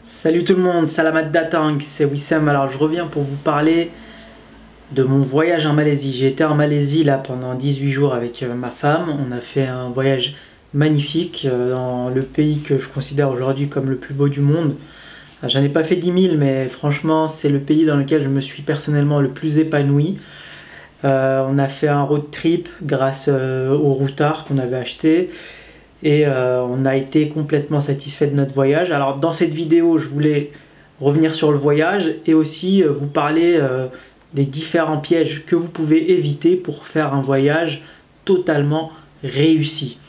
Salut tout le monde, Salamat Datang, c'est Wissam. Alors je reviens pour vous parler de mon voyage en Malaisie. J'ai été en Malaisie là pendant 18 jours avec ma femme. On a fait un voyage magnifique dans le pays que je considère aujourd'hui comme le plus beau du monde. J'en ai pas fait 10 000, mais franchement c'est le pays dans lequel je me suis personnellement le plus épanoui. On a fait un road trip grâce au routard qu'on avait acheté. Et on a été complètement satisfait de notre voyage. Alors dans cette vidéo, je voulais revenir sur le voyage et aussi vous parler des différents pièges que vous pouvez éviter pour faire un voyage totalement réussi.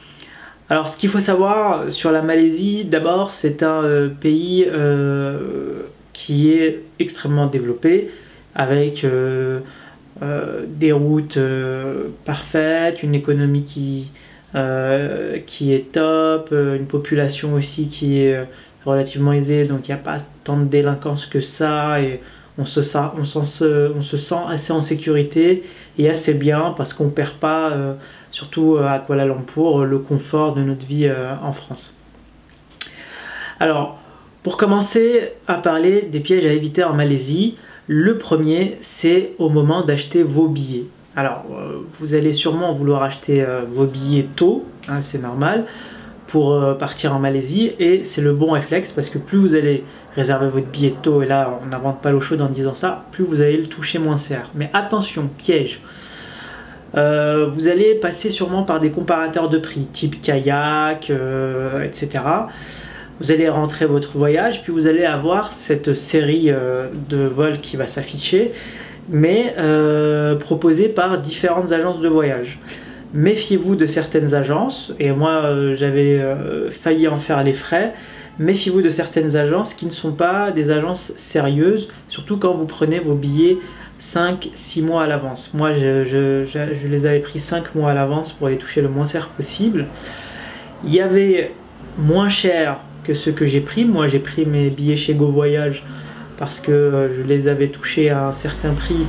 Alors ce qu'il faut savoir sur la Malaisie, d'abord c'est un pays qui est extrêmement développé avec des routes parfaites, une économie qui est top, une population aussi qui est relativement aisée, donc il n'y a pas tant de délinquance que ça, et on se sent assez en sécurité et assez bien parce qu'on ne perd pas, surtout à Kuala Lumpur, le confort de notre vie en France. Alors, pour commencer à parler des pièges à éviter en Malaisie, le premier, c'est au moment d'acheter vos billets. Alors, vous allez sûrement vouloir acheter vos billets tôt, hein, c'est normal, pour partir en Malaisie, et c'est le bon réflexe parce que plus vous allez réserver votre billet tôt, et là on n'invente pas l'eau chaude en disant ça, plus vous allez le toucher moins cher. Mais attention, piège, vous allez passer sûrement par des comparateurs de prix, type kayak, etc. Vous allez rentrer votre voyage, puis vous allez avoir cette série de vols qui va s'afficher, mais proposées par différentes agences de voyage. Méfiez-vous de certaines agences, et moi j'avais failli en faire les frais. Méfiez-vous de certaines agences qui ne sont pas des agences sérieuses, surtout quand vous prenez vos billets 5-6 mois à l'avance. Moi je les avais pris 5 mois à l'avance pour les toucher le moins cher possible. Il y avait moins cher que ce que j'ai pris. Moi j'ai pris mes billets chez Go Voyage parce que je les avais touchés à un certain prix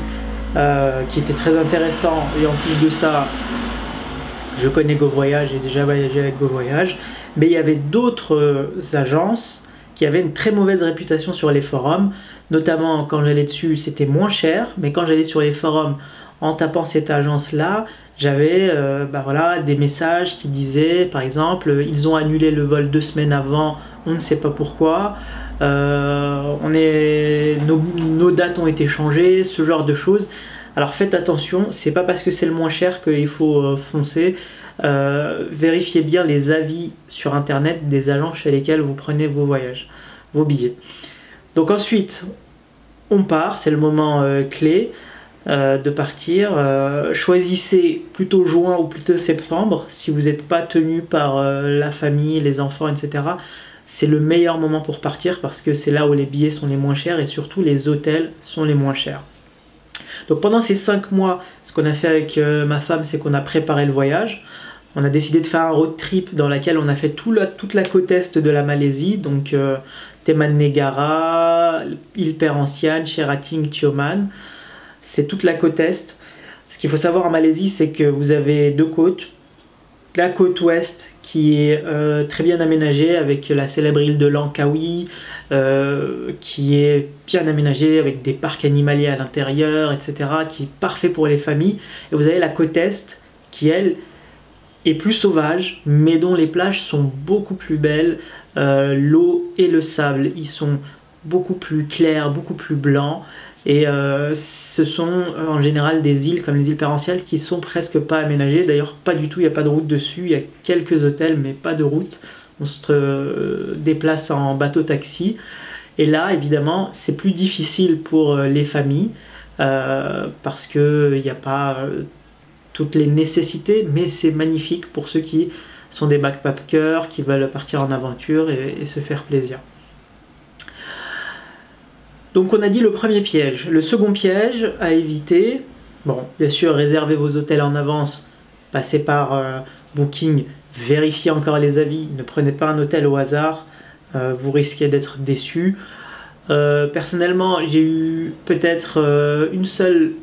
qui était très intéressant, et en plus de ça je connais Go Voyage, j'ai déjà voyagé avec Go Voyage, mais il y avait d'autres agences qui avaient une très mauvaise réputation sur les forums, notamment quand j'allais dessus c'était moins cher, mais quand j'allais sur les forums en tapant cette agence là, j'avais voilà, des messages qui disaient par exemple ils ont annulé le vol 2 semaines avant, on ne sait pas pourquoi, nos dates ont été changées, ce genre de choses. Alors faites attention, c'est pas parce que c'est le moins cher qu'il faut foncer. Vérifiez bien les avis sur internet des agents chez lesquels vous prenez vos voyages, vos billets. Donc ensuite on part, c'est le moment clé de partir. Choisissez plutôt juin ou plutôt septembre si vous n'êtes pas tenu par la famille, les enfants, etc. C'est le meilleur moment pour partir parce que c'est là où les billets sont les moins chers et surtout les hôtels sont les moins chers. Donc pendant ces 5 mois, ce qu'on a fait avec ma femme, c'est qu'on a préparé le voyage. On a décidé de faire un road trip dans lequel on a fait toute la côte est de la Malaisie, donc Taman Negara, île Perhentian, Cherating, Tioman. C'est toute la côte est. Ce qu'il faut savoir en Malaisie, c'est que vous avez deux côtes. La côte ouest qui est très bien aménagée avec la célèbre île de Langkawi, qui est bien aménagée avec des parcs animaliers à l'intérieur, etc., qui est parfait pour les familles. Et vous avez la côte est qui, elle, est plus sauvage, mais dont les plages sont beaucoup plus belles. L'eau et le sable, ils sont beaucoup plus clairs, beaucoup plus blancs. Et ce sont en général des îles comme les îles Perhentian qui sont presque pas aménagées, d'ailleurs pas du tout, il n'y a pas de route dessus, il y a quelques hôtels mais pas de route, on se déplace en bateau-taxi, et là évidemment c'est plus difficile pour les familles parce qu'il n'y a pas toutes les nécessités, mais c'est magnifique pour ceux qui sont des backpackers, qui veulent partir en aventure et se faire plaisir. Donc on a dit le premier piège. Le second piège à éviter, bon, bien sûr, réservez vos hôtels en avance, passez par Booking, vérifiez encore les avis, ne prenez pas un hôtel au hasard, vous risquez d'être déçu. Personnellement, j'ai eu peut-être une seule,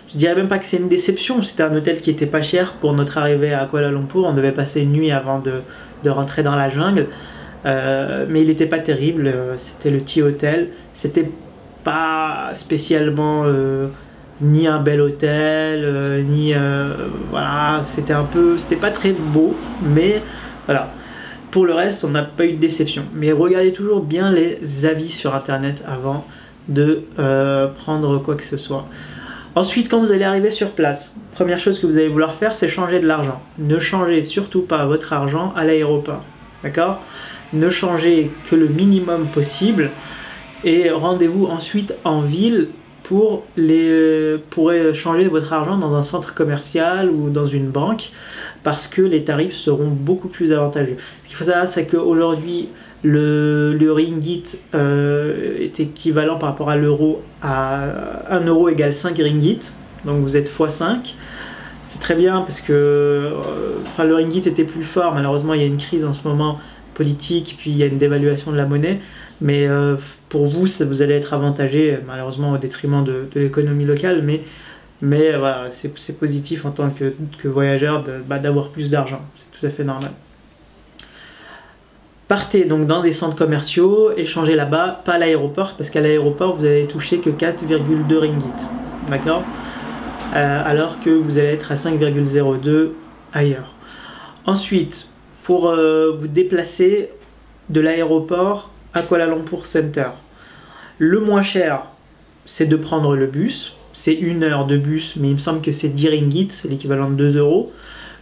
je dirais même pas que c'est une déception, c'était un hôtel qui était pas cher pour notre arrivée à Kuala Lumpur, on devait passer une nuit avant de rentrer dans la jungle. mais il n'était pas terrible. C'était le Tea Hotel. C'était pas spécialement ni un bel hôtel, ni voilà, c'était pas très beau, mais voilà. Pour le reste, on n'a pas eu de déception. Mais regardez toujours bien les avis sur internet avant de prendre quoi que ce soit. Ensuite, quand vous allez arriver sur place, première chose que vous allez vouloir faire, c'est changer de l'argent. Ne changez surtout pas votre argent à l'aéroport. D'accord? Ne changez que le minimum possible et rendez-vous ensuite en ville pour changer votre argent dans un centre commercial ou dans une banque parce que les tarifs seront beaucoup plus avantageux. Ce qu'il faut savoir, c'est qu'aujourd'hui, le ringgit est équivalent par rapport à l'euro à 1 euro égale 5 ringgit, donc vous êtes x5. C'est très bien parce que le ringgit était plus fort, malheureusement il y a une crise en ce moment politique, puis il y a une dévaluation de la monnaie, mais pour vous, vous allez être avantagé, malheureusement au détriment de l'économie locale, mais voilà, c'est positif en tant que voyageur d'avoir plus d'argent, c'est tout à fait normal. Partez donc dans des centres commerciaux, échangez là-bas, pas à l'aéroport, parce qu'à l'aéroport vous allez toucher que 4,2 ringgit, d'accord, alors que vous allez être à 5,02 ailleurs. Ensuite, pour vous déplacer de l'aéroport à Kuala Lumpur Center, le moins cher, c'est de prendre le bus. C'est 1 heure de bus, mais il me semble que c'est 10 ringgit, c'est l'équivalent de 2 euros.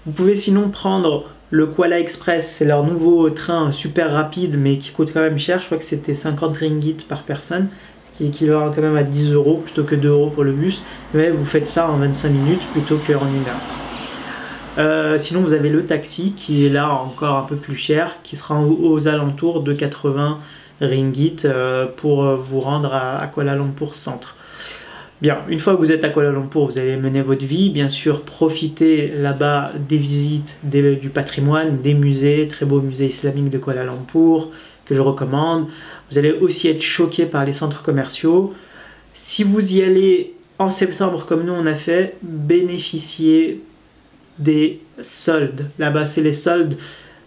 Vous pouvez sinon prendre le Kuala Express, c'est leur nouveau train super rapide, mais qui coûte quand même cher. Je crois que c'était 50 ringgit par personne, ce qui est équivalent quand même à 10 euros plutôt que 2 euros pour le bus. Mais vous faites ça en 25 minutes plutôt qu'en 1 heure. Sinon, vous avez le taxi qui est là encore un peu plus cher, qui sera aux alentours de 80 ringgit pour vous rendre à Kuala Lumpur Centre. Bien, une fois que vous êtes à Kuala Lumpur, vous allez mener votre vie. Bien sûr, profitez là-bas des visites du patrimoine, des musées, très beau musée islamique de Kuala Lumpur que je recommande. Vous allez aussi être choqué par les centres commerciaux. Si vous y allez en septembre comme nous on a fait, bénéficiez des soldes. Là-bas, c'est les soldes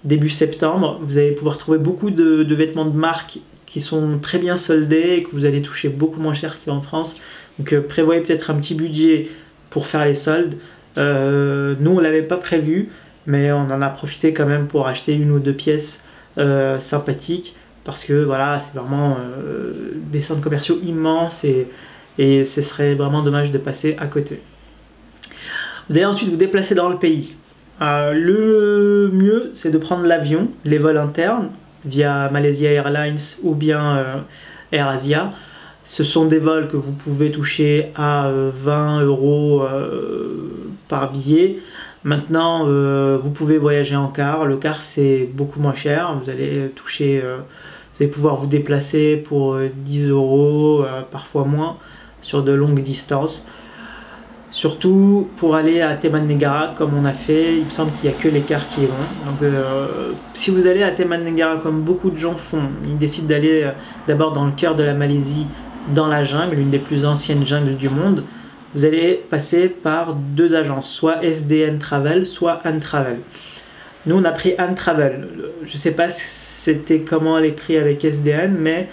début septembre. Vous allez pouvoir trouver beaucoup de vêtements de marque qui sont très bien soldés et que vous allez toucher beaucoup moins cher qu'en France. Donc prévoyez peut-être un petit budget pour faire les soldes. Nous on ne l'avait pas prévu, mais on en a profité quand même pour acheter 1 ou 2 pièces sympathiques, parce que voilà, c'est vraiment des centres commerciaux immenses et ce serait vraiment dommage de passer à côté. Vous allez ensuite vous déplacer dans le pays. Le mieux, c'est de prendre l'avion, les vols internes via Malaysia Airlines ou bien AirAsia. Ce sont des vols que vous pouvez toucher à 20 euros par billet. Maintenant, vous pouvez voyager en car. Le car, c'est beaucoup moins cher. Vous allez toucher, vous allez pouvoir vous déplacer pour 10 euros, parfois moins, sur de longues distances. Surtout pour aller à Taman Negara comme on a fait, il me semble qu'il n'y a que les cars qui y vont. Donc si vous allez à Taman Negara comme beaucoup de gens font, ils décident d'aller d'abord dans le cœur de la Malaisie, dans la jungle, l'une des plus anciennes jungles du monde, vous allez passer par 2 agences, soit SDN Travel, soit Ant Travel. Nous on a pris Ant Travel, je ne sais pas c'était comment les prix avec SDN, mais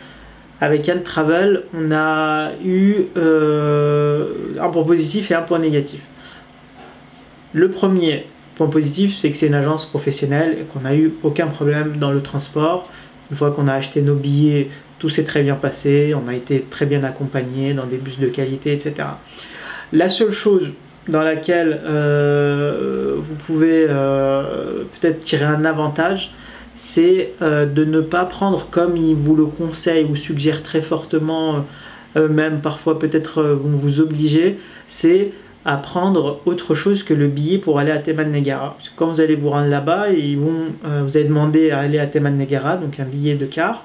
avec Ant Travel, on a eu un point positif et un point négatif. Le premier point positif, c'est que c'est une agence professionnelle et qu'on n'a eu aucun problème dans le transport. Une fois qu'on a acheté nos billets, tout s'est très bien passé, on a été très bien accompagné dans des bus de qualité, etc. La seule chose dans laquelle vous pouvez peut-être tirer un avantage, c'est de ne pas prendre comme ils vous le conseillent ou suggèrent très fortement, même parfois peut-être vont vous obliger, c'est à prendre autre chose que le billet pour aller à Taman Negara. Parce que quand vous allez vous rendre là-bas, vous allez demander à aller à Taman Negara, donc un billet de car,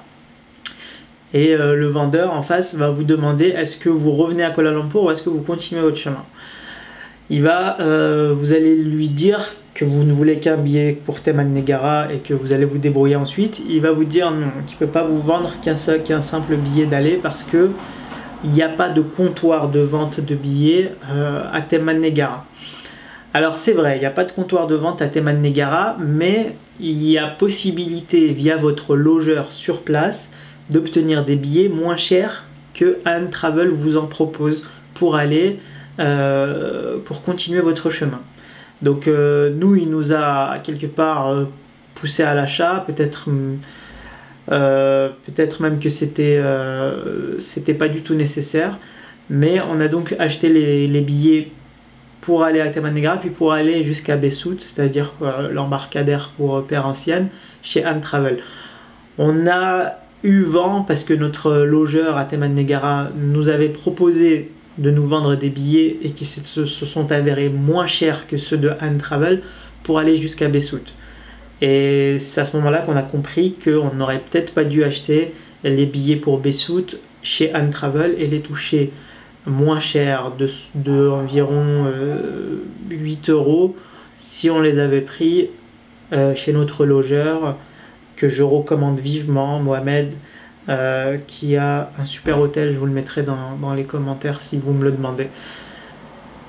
et le vendeur en face va vous demander est-ce que vous revenez à Kuala Lumpur ou est-ce que vous continuez votre chemin. Vous allez lui dire que vous ne voulez qu'un billet pour Taman Negara et que vous allez vous débrouiller ensuite. Il va vous dire non, qu'il ne peut pas vous vendre qu'un simple billet d'aller parce que il n'y a pas de comptoir de vente de billets à Taman Negara. Alors c'est vrai, il n'y a pas de comptoir de vente à Teman Negara, mais il y a possibilité via votre logeur sur place d'obtenir des billets moins chers que Han Travel vous en propose pour aller, pour continuer votre chemin. Donc nous, il nous a quelque part poussé à l'achat, peut-être même que c'était pas du tout nécessaire, mais on a donc acheté les billets pour aller à Teman Negara, puis pour aller jusqu'à Bessout, c'est-à-dire l'embarcadère pour Perhentienne, chez Han Travel. On a eu vent parce que notre logeur à Teman Negara nous avait proposé de nous vendre des billets et qui se sont avérés moins chers que ceux de Han Travel pour aller jusqu'à Bessout. Et c'est à ce moment-là qu'on a compris qu'on n'aurait peut-être pas dû acheter les billets pour Bessout chez Han Travel et les toucher moins cher de environ 8 € si on les avait pris chez notre logeur que je recommande vivement, Mohamed, qui a un super hôtel. Je vous le mettrai dans les commentaires si vous me le demandez.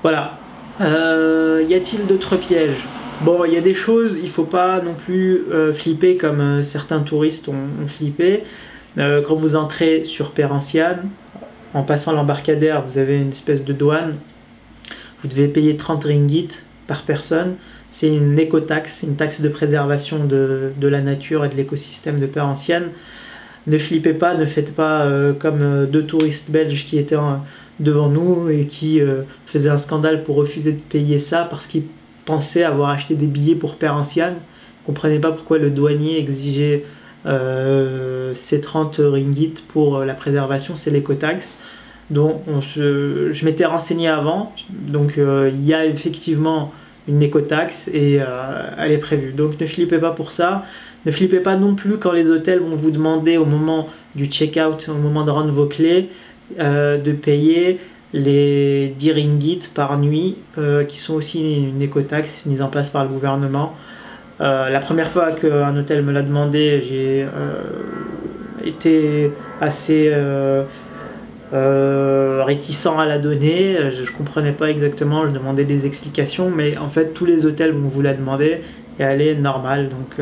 Voilà. Y a-t-il d'autres pièges? Bon, il y a des choses, il ne faut pas non plus flipper comme certains touristes ont flippé. Quand vous entrez sur Perhentienne, en passant l'embarcadère, vous avez une espèce de douane. Vous devez payer 30 ringgit par personne. C'est une écotaxe, une taxe de préservation de la nature et de l'écosystème de Perhentienne. Ne flippez pas, ne faites pas comme deux touristes belges qui étaient devant nous et qui faisaient un scandale pour refuser de payer ça parce qu'ils pensaient avoir acheté des billets pour Perhentienne. Ils ne comprenaient pas pourquoi le douanier exigeait ces 30 ringgit pour la préservation, c'est l'écotaxe. Donc je m'étais renseigné avant, donc il y a effectivement une écotaxe et elle est prévue. Donc ne flippez pas pour ça. Ne flippez pas non plus quand les hôtels vont vous demander au moment du check-out, au moment de rendre vos clés, de payer les 10 ringgit par nuit, qui sont aussi une écotaxe mise en place par le gouvernement. La première fois qu'un hôtel me l'a demandé, j'ai été assez réticent à la donner. Je ne comprenais pas exactement, je demandais des explications, mais en fait tous les hôtels vont vous la demander et elle est normale, donc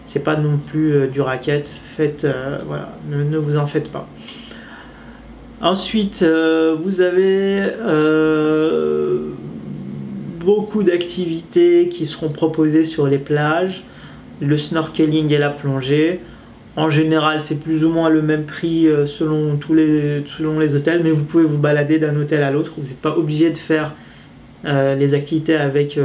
c'est pas non plus du racket. Faites, voilà, ne vous en faites pas. Ensuite, vous avez beaucoup d'activités qui seront proposées sur les plages, le snorkeling et la plongée. En général, c'est plus ou moins le même prix selon les hôtels, mais vous pouvez vous balader d'un hôtel à l'autre. Vous n'êtes pas obligé de faire les activités avec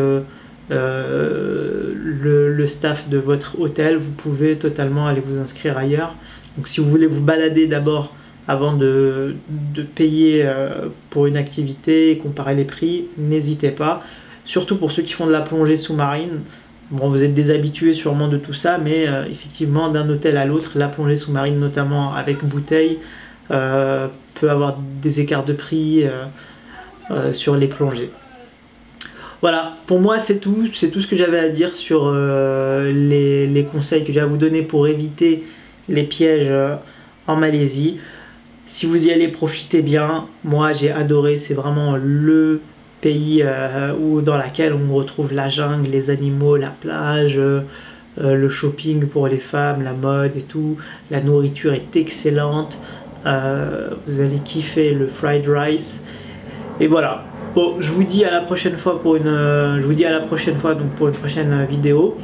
le staff de votre hôtel. Vous pouvez totalement aller vous inscrire ailleurs. Donc si vous voulez vous balader d'abord avant de payer pour une activité et comparer les prix, n'hésitez pas. Surtout pour ceux qui font de la plongée sous-marine. Bon, vous êtes déshabitués sûrement de tout ça, mais effectivement, d'un hôtel à l'autre, la plongée sous-marine, notamment avec bouteille, peut avoir des écarts de prix sur les plongées. Voilà, pour moi c'est tout ce que j'avais à dire sur les conseils que j'ai à vous donner pour éviter les pièges en Malaisie. Si vous y allez, profitez bien. Moi j'ai adoré, c'est vraiment le pays dans lequel on retrouve la jungle, les animaux, la plage, le shopping pour les femmes, la mode et tout. La nourriture est excellente. Vous allez kiffer le fried rice. Et voilà. Bon, je vous dis à la prochaine fois pour une prochaine vidéo.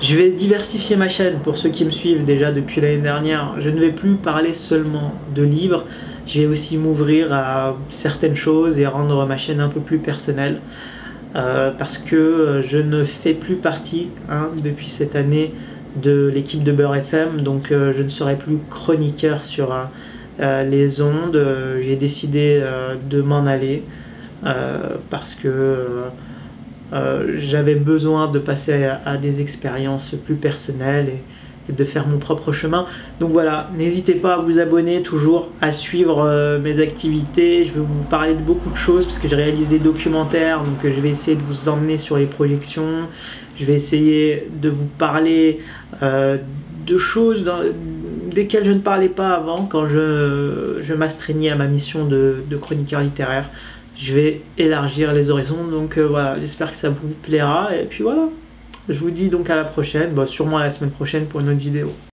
Je vais diversifier ma chaîne pour ceux qui me suivent déjà depuis l'année dernière. Je ne vais plus parler seulement de livres. Je vais aussi m'ouvrir à certaines choses et rendre ma chaîne un peu plus personnelle. Parce que je ne fais plus partie depuis cette année de l'équipe de Beurre FM. Donc je ne serai plus chroniqueur sur les ondes. J'ai décidé de m'en aller. Parce que j'avais besoin de passer à des expériences plus personnelles et de faire mon propre chemin. Donc voilà, n'hésitez pas à vous abonner, toujours à suivre mes activités. Je vais vous parler de beaucoup de choses parce que je réalise des documentaires, donc je vais essayer de vous emmener sur les projections. Je vais essayer de vous parler de choses desquelles je ne parlais pas avant quand je m'astreignais à ma mission de chroniqueur littéraire. je vais élargir les horizons. Donc voilà, j'espère que ça vous plaira. Et puis voilà, je vous dis donc à la prochaine, sûrement à la semaine prochaine pour une autre vidéo.